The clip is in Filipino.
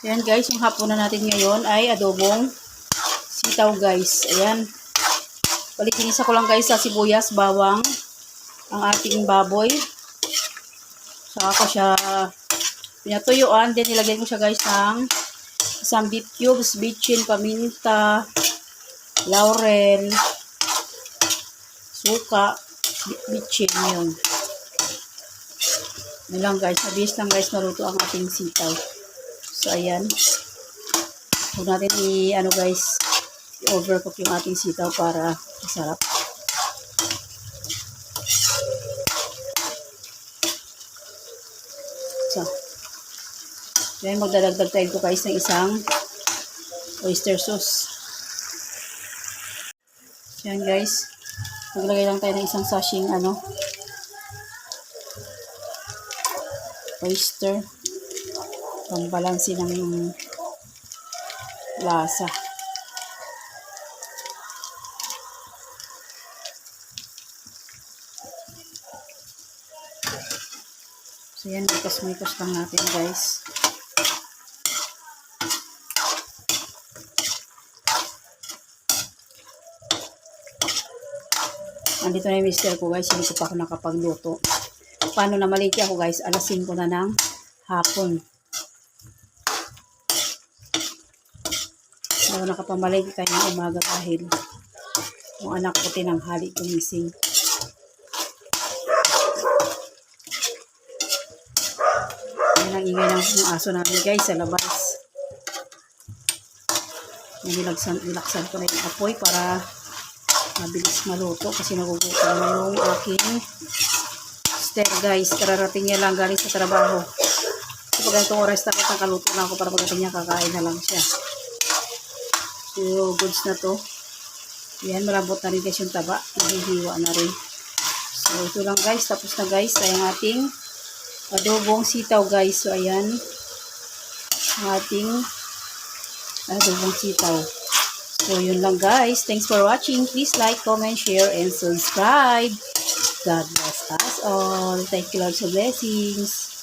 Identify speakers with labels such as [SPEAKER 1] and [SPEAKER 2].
[SPEAKER 1] Ayan guys, yung hapunan natin ngayon ay adobong sitaw guys. Ayan. Palitinisa ko lang guys sa sibuyas, bawang, ang ating baboy. Saka ko siya pinatuyuan. Then nilagay ko siya guys ng isang beef cubes, bitchin, paminta, laurel, suka, bitchin yun. Yun lang guys. Mabilis lang guys maluto ang ating sitaw. So, ayan. Huwag natin guys, i-overcook yung ating sitaw para masarap. So, then magdadagdag tayo ko guys ng isang oyster sauce. Yan guys. Maglagay lang tayo ng isang sashing oyster. Pambalansi ng lasa. So yan, mikos-mikos lang natin guys. Nandito na yung mister ko guys, hindi ko pa ako nakapagluto. Paano na maliki ako guys, alas 5 na ng hapon. So, nakapamalagi kayo ng umaga dahil yung anak ko tinanghali gumising. Yan ang ingay ng aso namin guys sa labas. Nilaksan ko na yung apoy para mabilis maluto kasi nagugutom na yung aking sister guys. Kararating niya lang galing sa trabaho. Kapag itong oras dapat nakaluto na ako para pagdating niya kakain na lang siya. So, goods na to. Yan, malambot na rin guys yung taba. Nahihiwa na rin. So, ito lang guys. Tapos na guys ay ang ating adobong sitaw guys. So, ayan. Ang ating adobong sitaw. So, yun lang guys. Thanks for watching. Please like, comment, share, and subscribe. God bless us all. Thank you Lord for blessings.